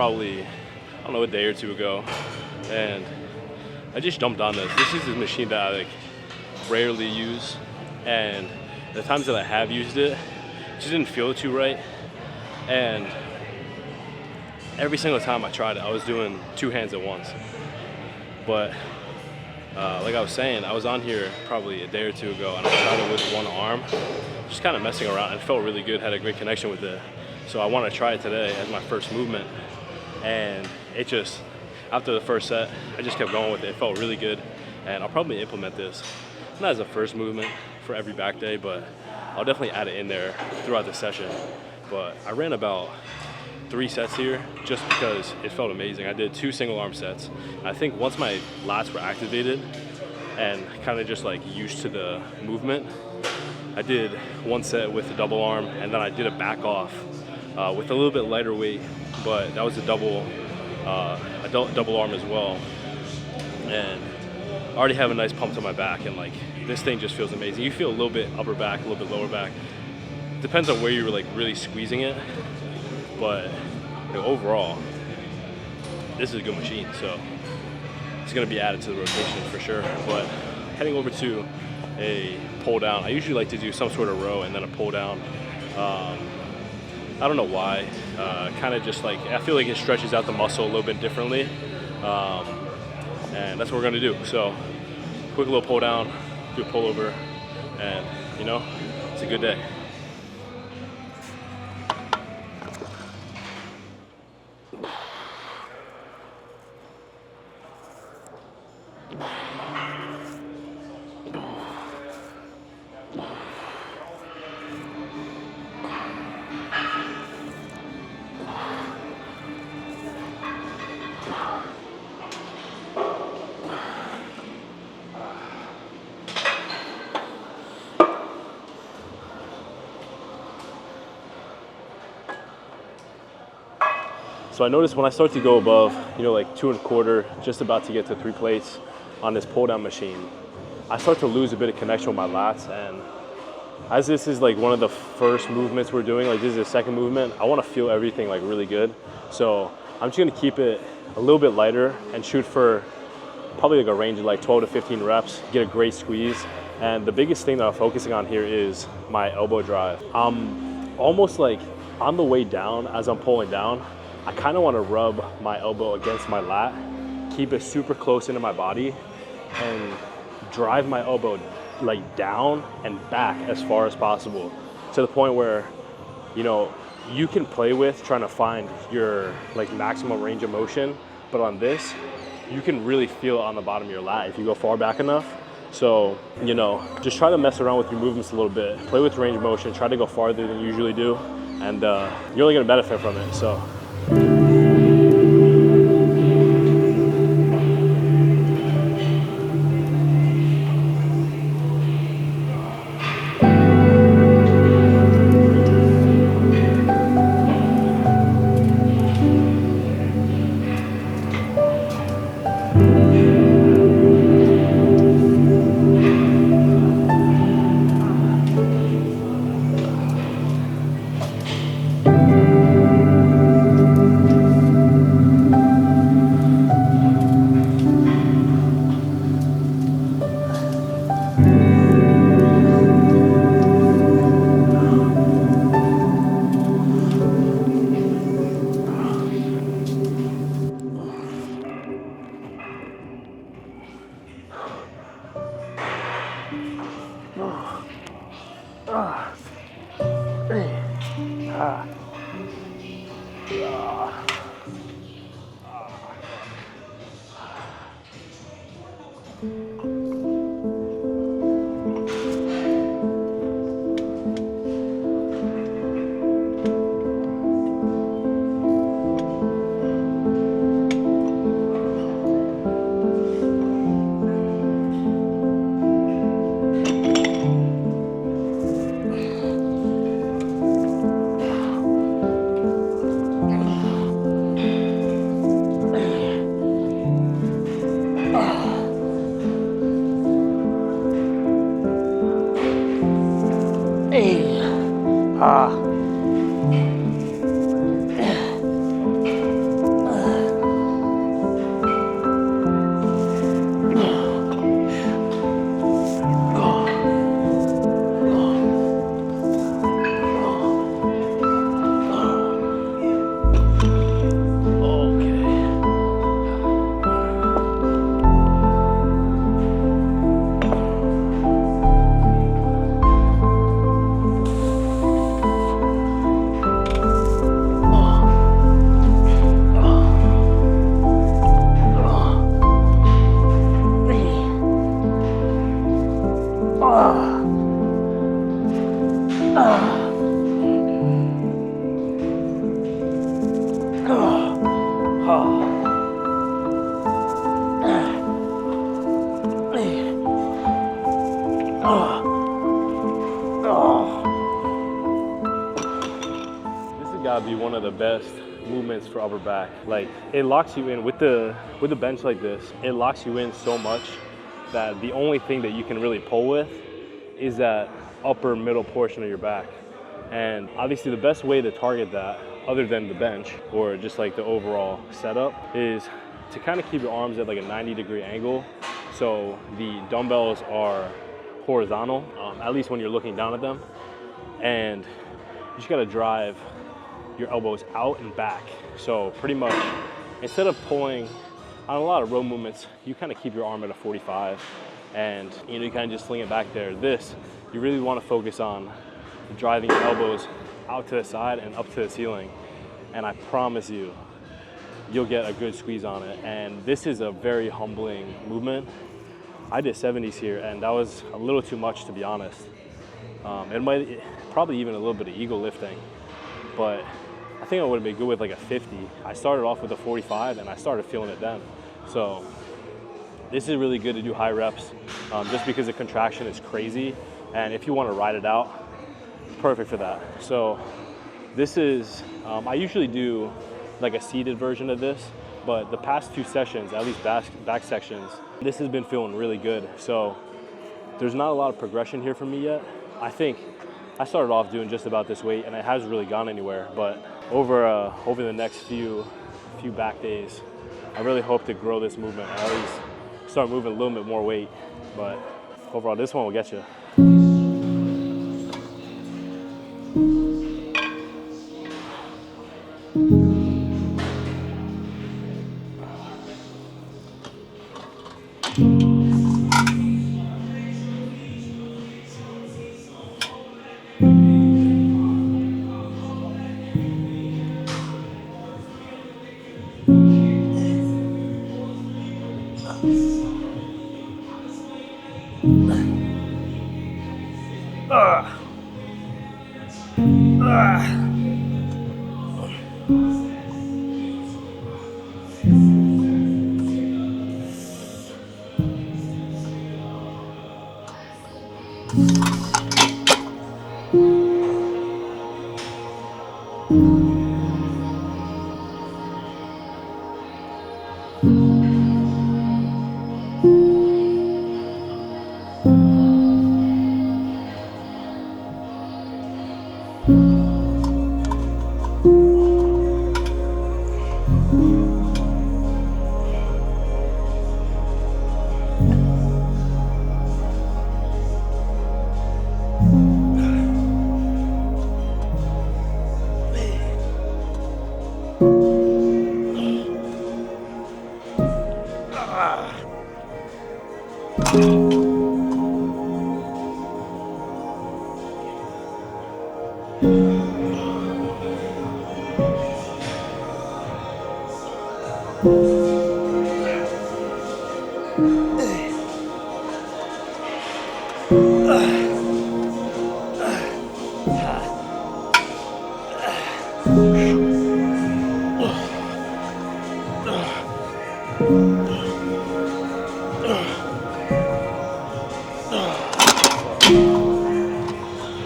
probably, I don't know, a day or two ago, and I just jumped on this. This is a machine that I like rarely use, and the times that I have used it, just didn't feel too right. And every single time I tried it, I was doing two hands at once. But like I was saying, I was on here probably a day or two ago, and I tried it with one arm, just kind of messing around, and it felt really good, had a great connection with it. So I want to try it today as my first movement, and it just, after the first set, I just kept going with it. It felt really good, and I'll probably implement this, not as a first movement for every back day, but I'll definitely add it in there throughout the session. But I ran about 3 sets here just because it felt amazing. I did 2 single arm sets. I think once my lats were activated and kind of just like used to the movement, I did 1 set with a double arm, and then I did a back off with a little bit lighter weight, but that was a double arm as well. And I already have a nice pump to my back, and like this thing just feels amazing. You feel a little bit upper back, a little bit lower back. Depends on where you're like really squeezing it, but overall, this is a good machine, so it's going to be added to the rotation for sure. But heading over to a pull down, I usually like to do some sort of row and then a pull down. I don't know why, kind of just like, I feel like it stretches out the muscle a little bit differently, and that's what we're going to do. So quick little pull down, do a pull over, and it's a good day. So I noticed when I start to go above, like 2 1/4, just about to get to 3 plates on this pull down machine, I start to lose a bit of connection with my lats. And as this is like one of the first movements we're doing, like this is the second movement, I want to feel everything like really good. So I'm just going to keep it a little bit lighter and shoot for probably like a range of like 12 to 15 reps, get a great squeeze. And the biggest thing that I'm focusing on here is my elbow drive. I'm almost like on the way down, as I'm pulling down, I kind of want to rub my elbow against my lat, keep it super close into my body, and drive my elbow like down and back as far as possible, to the point where, you can play with trying to find your like maximum range of motion, but on this, you can really feel it on the bottom of your lat if you go far back enough. So, just try to mess around with your movements a little bit, play with range of motion, try to go farther than you usually do, and you're only gonna benefit from it, so. This has got to be one of the best movements for upper back. Like, it locks you in with the bench like this. It locks you in so much that the only thing that you can really pull with is that upper middle portion of your back. And obviously the best way to target that, other than the bench or just like the overall setup, is to kind of keep your arms at like a 90-degree angle. So the dumbbells are horizontal, at least when you're looking down at them. And you just gotta drive your elbows out and back. So pretty much, instead of pulling on a lot of row movements, you kind of keep your arm at a 45 and you kind of just sling it back there. This, you really want to focus on driving your elbows out to the side and up to the ceiling. And I promise you, you'll get a good squeeze on it. And this is a very humbling movement. I did 70s here and that was a little too much, to be honest. Probably even a little bit of ego lifting, but I think I would have been good with like a 50. I started off with a 45 and I started feeling it then. So this is really good to do high reps just because the contraction is crazy. And if you want to ride it out, perfect for that. So this is, I usually do like a seated version of this, but the past 2 sessions, at least back sections, this has been feeling really good. So there's not a lot of progression here for me yet. I think I started off doing just about this weight and it hasn't really gone anywhere, but over the next few back days, I really hope to grow this movement and at least start moving a little bit more weight. But overall, this one will get you.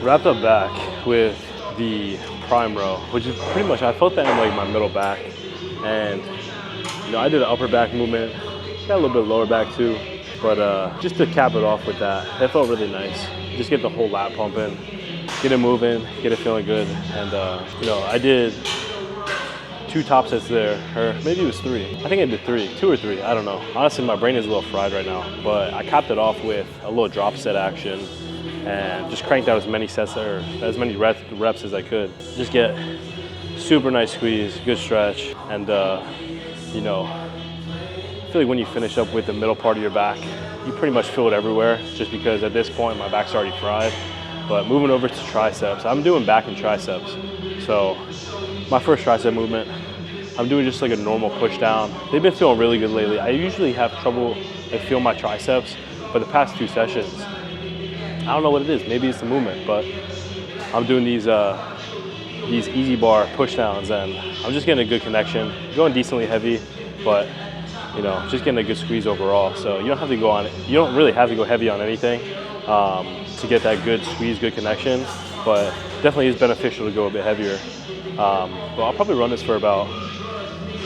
Wrapped up back with the prime row, which is pretty much, I felt that in like my middle back. And you know, I did an upper back movement, got a little bit of lower back too, but just to cap it off with that, it felt really nice. Just get the whole lat pumping, get it moving, get it feeling good. And you know, I did 2 top sets there, or maybe it was 3. I think I did 2 or 3, I don't know. Honestly, my brain is a little fried right now, but I capped it off with a little drop set action and just cranked out as many sets or as many reps as I could. Just get super nice squeeze, good stretch, and you know, I feel like when you finish up with the middle part of your back, you pretty much feel it everywhere, just because at this point my back's already fried. But moving over to triceps, I'm doing back and triceps. So my first tricep movement, I'm doing just like a normal push down. They've been feeling really good lately. I usually have trouble like feeling my triceps, but the past 2 sessions, I don't know what it is. Maybe it's the movement, but I'm doing these these easy bar push downs, and I'm just getting a good connection, going decently heavy, but you know, just getting a good squeeze overall. So you don't have to go on, you don't really have to go heavy on anything to get that good squeeze, good connection, but definitely is beneficial to go a bit heavier. But I'll probably run this for about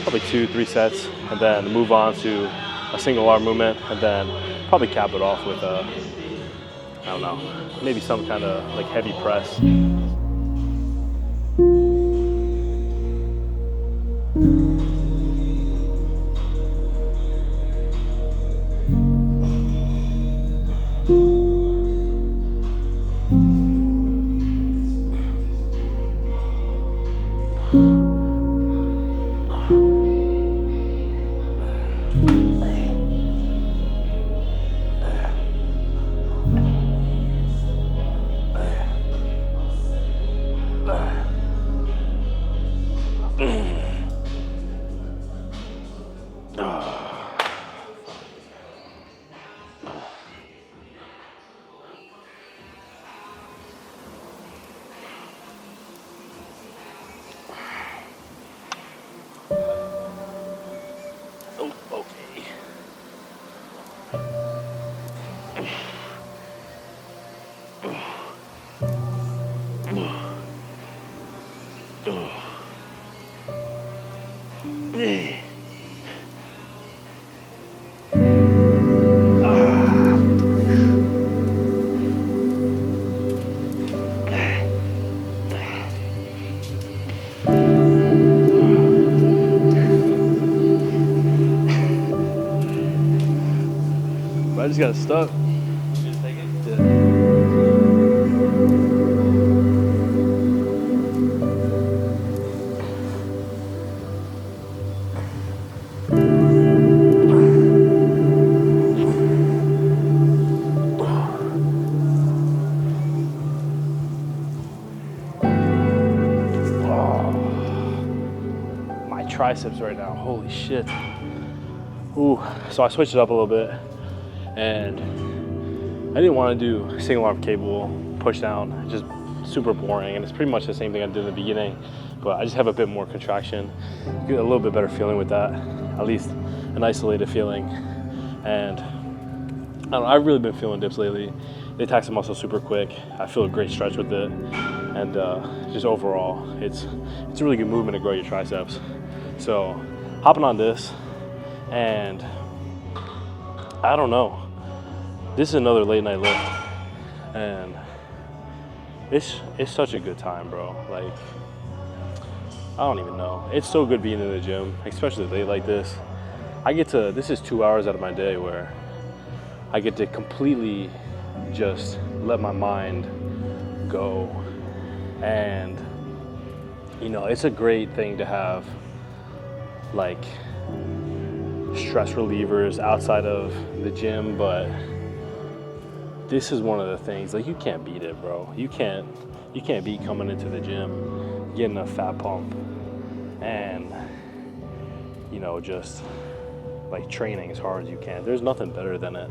probably 2-3 sets, and then move on to a single arm movement, and then probably cap it off with a, I don't know, maybe some kind of like heavy press. I just got stuck. Just take it. Yeah. My triceps right now, holy shit. Ooh, so I switched it up a little bit, and I didn't want to do single arm cable push down, just super boring, and it's pretty much the same thing I did in the beginning, but I just have a bit more contraction, get a little bit better feeling with that, at least an isolated feeling. And I don't know, I've really been feeling dips lately. They tax the muscle super quick. I feel a great stretch with it, and just overall, it's a really good movement to grow your triceps. So hopping on this, and I don't know, this is another late night lift, and it's such a good time, bro. Like, I don't even know. It's so good being in the gym, especially late like this. This is 2 hours out of my day where I get to completely just let my mind go. And, you know, it's a great thing to have, like, stress relievers outside of the gym, but this is one of the things, like, you can't beat it, bro. You can't beat coming into the gym, getting a fat pump, and, you know, just like training as hard as you can. There's nothing better than it.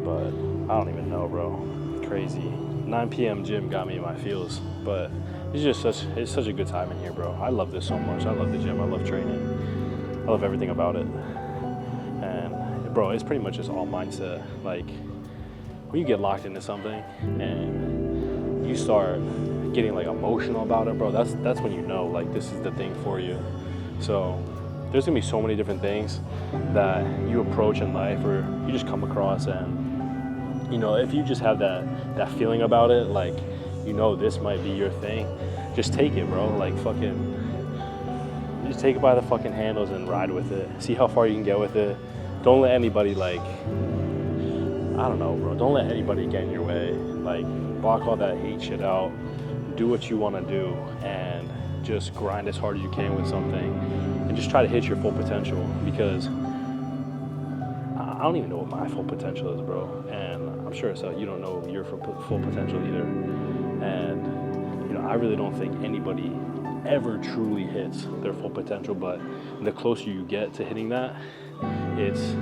But I don't even know, bro. Crazy. 9 p.m. gym got me in my feels, but it's such a good time in here, bro. I love this so much. I love the gym. I love training. I love everything about it. And bro, it's pretty much just all mindset. Like, when you get locked into something and you start getting like emotional about it, bro, that's when you know, like, this is the thing for you. So there's gonna be so many different things that you approach in life or you just come across, and, you know, if you just have that feeling about it, like, you know, this might be your thing, just take it, bro. Like, fucking, just take it by the fucking handles and ride with it. See how far you can get with it. Don't let anybody, like, I don't know, bro. Don't let anybody get in your way. Like, block all that hate shit out. Do what you want to do, and just grind as hard as you can with something, and just try to hit your full potential, because I don't even know what my full potential is, bro. And I'm sure you don't know your full potential either. And, you know, I really don't think anybody ever truly hits their full potential, but the closer you get to hitting that, it's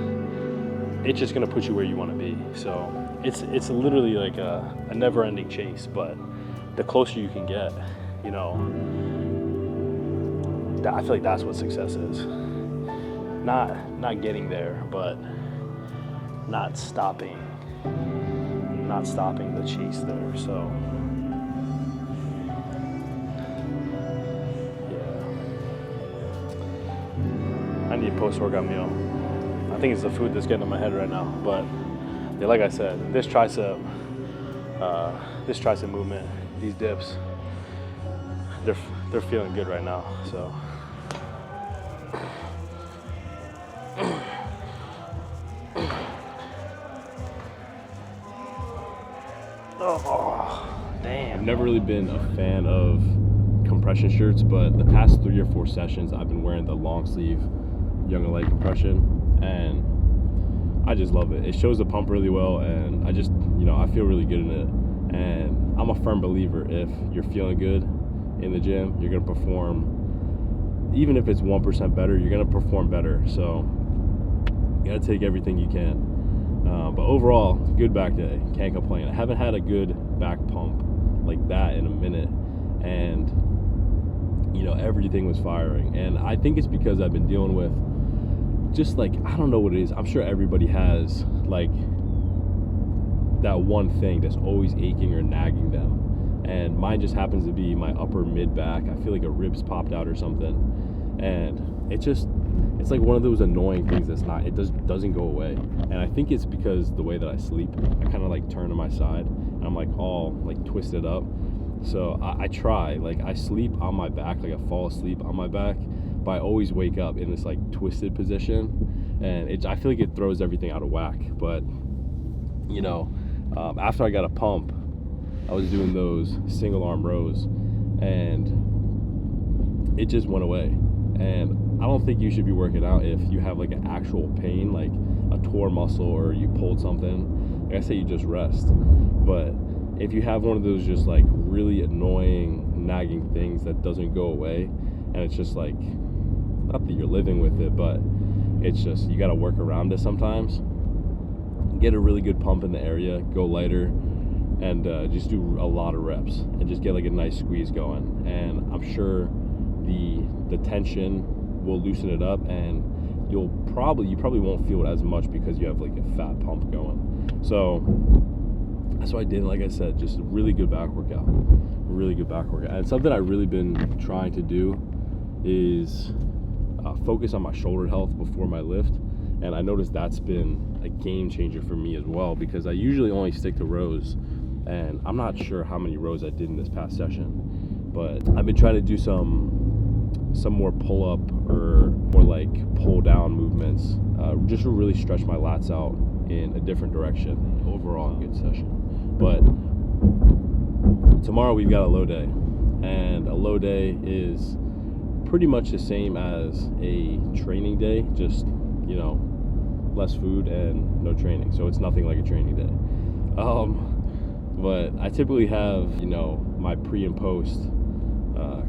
just gonna put you where you want to be. So it's literally like a never-ending chase, but the closer you can get, you know, I feel like that's what success is. Not getting there, but not stopping the chase there. So yeah, I need a post-workout meal. I think it's the food that's getting in my head right now. But yeah, like I said, this tricep movement, these dips, they're feeling good right now. So. Oh, damn. I've never really been a fan of compression shirts, but the past 3 or 4 sessions I've been wearing the long sleeve Younger Leg compression, and I just love it. It shows the pump really well, and I just, you know, I feel really good in it. And I'm a firm believer, if you're feeling good in the gym, you're gonna perform. Even if it's 1% better, you're gonna perform better. So you gotta take everything you can. But overall, good back day. Can't complain. I haven't had a good back pump like that in a minute, and you know, everything was firing. And I think it's because I've been dealing with just like, I don't know what it is. I'm sure everybody has like that one thing that's always aching or nagging them, and mine just happens to be my upper mid back. I feel like a rib's popped out or something, and it's like one of those annoying things that's not, it doesn't go away. And I think it's because the way that I sleep, I kind of like turn to my side and I'm like all like twisted up. So I try, like I sleep on my back, like I fall asleep on my back, but I always wake up in this like twisted position, and I feel like it throws everything out of whack. But you know, after I got a pump, I was doing those single arm rows, and it just went away. And I don't think you should be working out if you have like an actual pain, like a tore muscle or you pulled something. Like I say, you just rest. But if you have one of those just like really annoying, nagging things that doesn't go away, and it's just like, not that you're living with it, but it's just, you got to work around it sometimes. Get a really good pump in the area, go lighter, and just do a lot of reps and just get like a nice squeeze going. And I'm sure the tension will loosen it up, and you probably won't feel it as much because you have like a fat pump going. So that's what I did. Like I said, just a really good back workout. And something I've really been trying to do is focus on my shoulder health before my lift. And I noticed that's been a game changer for me as well, because I usually only stick to rows, and I'm not sure how many rows I did in this past session, but I've been trying to do some more pull up or more like pull down movements, just to really stretch my lats out in a different direction. Overall, a good session. But tomorrow we've got a low day, and a low day is pretty much the same as a training day, just, you know, less food and no training. So it's nothing like a training day. But I typically have, you know, my pre and post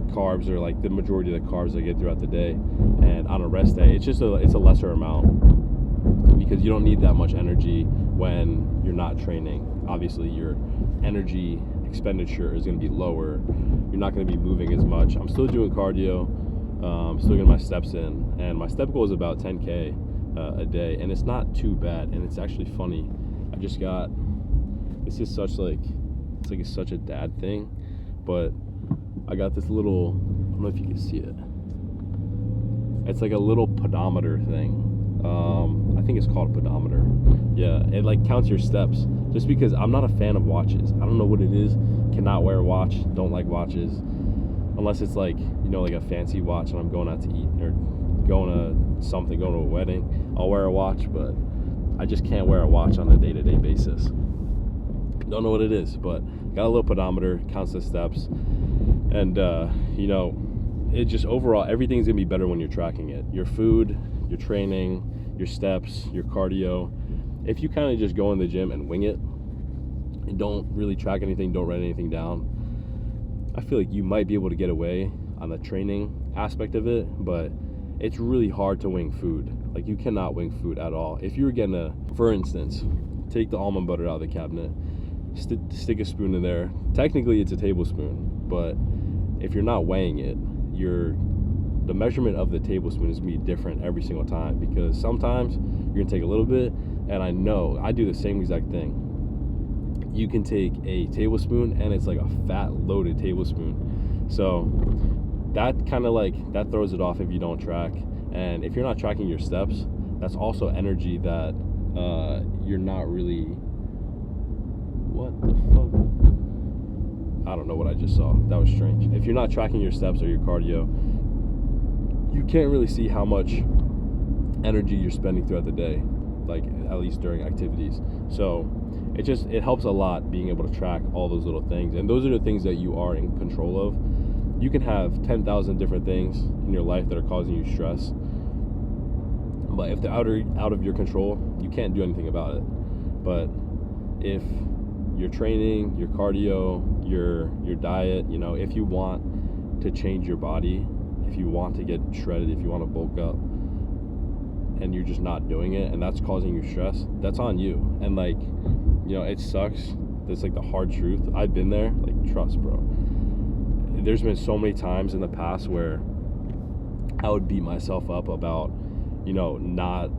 carbs, or like the majority of the carbs I get throughout the day. And on a rest day, it's a lesser amount, because you don't need that much energy when you're not training. Obviously, your energy expenditure is going to be lower. You're not going to be moving as much. I'm still doing cardio. I'm still getting my steps in, and my step goal is about 10K a day, and it's not too bad. And it's actually funny. I just got, this is such like, it's like it's such a dad thing, but I got this little, I don't know if you can see it. It's like a little pedometer thing. I think it's called a pedometer. Yeah, it like counts your steps. Just because I'm not a fan of watches. I don't know what it is. Cannot wear a watch. Don't like watches. Unless it's like, you know, like a fancy watch and I'm going out to eat or going to something, going to a wedding. I'll wear a watch, but I just can't wear a watch on a day-to-day basis. Don't know what it is, but got a little pedometer, counts the steps. And, you know, it just overall, everything's going to be better when you're tracking it. Your food, your training, your steps, your cardio. If you kind of just go in the gym and wing it and don't really track anything, don't write anything down, I feel like you might be able to get away on the training aspect of it, but it's really hard to wing food. Like, you cannot wing food at all. If you were gonna, for instance, take the almond butter out of the cabinet, stick a spoon in there. Technically, it's a tablespoon, but if you're not weighing it, the measurement of the tablespoon is gonna be different every single time, because sometimes you're gonna take a little bit, and I know I do the same exact thing. You can take a tablespoon and it's like a fat loaded tablespoon, so that kind of like that throws it off if you don't track. And if you're not tracking your steps, that's also energy that you're not really, what the fuck, I don't know what I just saw, that was strange. If you're not tracking your steps or your cardio, you can't really see how much energy you're spending throughout the day, like at least during activities. So it helps a lot being able to track all those little things, and those are the things that you are in control of. You can have 10,000 different things in your life that are causing you stress, but if they're out of your control, you can't do anything about it. But if your training, your cardio, your diet, you know, if you want to change your body, if you want to get shredded, if you want to bulk up, and you're just not doing it, and that's causing you stress, that's on you. And like, you know, it sucks. That's like the hard truth. I've been there. Like, trust, bro. There's been so many times in the past where I would beat myself up about, you know, not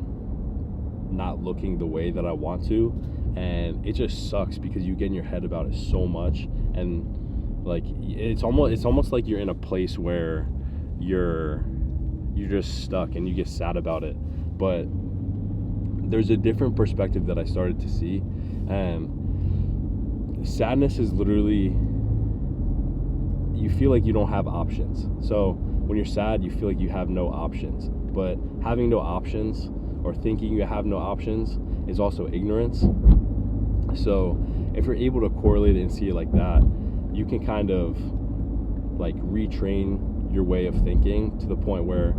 looking the way that I want to, and it just sucks because you get in your head about it so much, and like it's almost like you're in a place where you're just stuck and you get sad about it. But there's a different perspective that I started to see, and sadness is literally, you feel like you don't have options. So when you're sad, you feel like you have no options. But having no options, or thinking you have no options, is also ignorance. So if you're able to correlate it and see it like that, you can kind of like retrain your way of thinking to the point where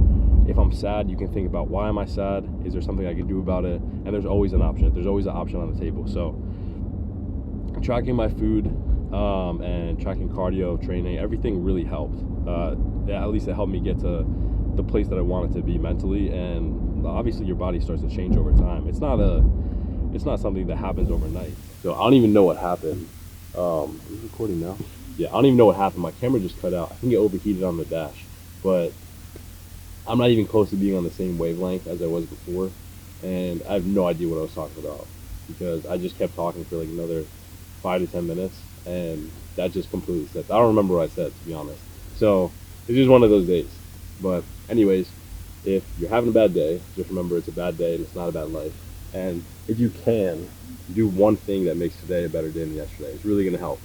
if I'm sad, you can think about, why am I sad? Is there something I can do about it? And there's always an option. There's always an option on the table. So tracking my food and tracking cardio, training, everything really helped. At least it helped me get to the place that I wanted to be mentally. And obviously your body starts to change over time. It's not something that happens overnight. So I don't even know what happened. Are you recording now? Yeah, I don't even know what happened. My camera just cut out. I think it overheated on the dash. But I'm not even close to being on the same wavelength as I was before. And I have no idea what I was talking about, because I just kept talking for like another 5 to 10 minutes. And that just completely slipped. I don't remember what I said, to be honest. So it's just one of those days. But anyways, if you're having a bad day, just remember it's a bad day and it's not a bad life. And if you can, do one thing that makes today a better day than yesterday. It's really going to help.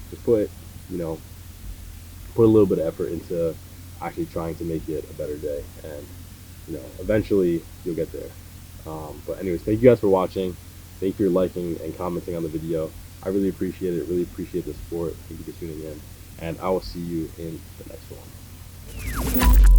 Just put a little bit of effort into actually trying to make it a better day. And, you know, eventually you'll get there. But anyways, thank you guys for watching. Thank you for liking and commenting on the video. I really appreciate it. Really appreciate the support. Thank you for tuning in. And I will see you in the next one.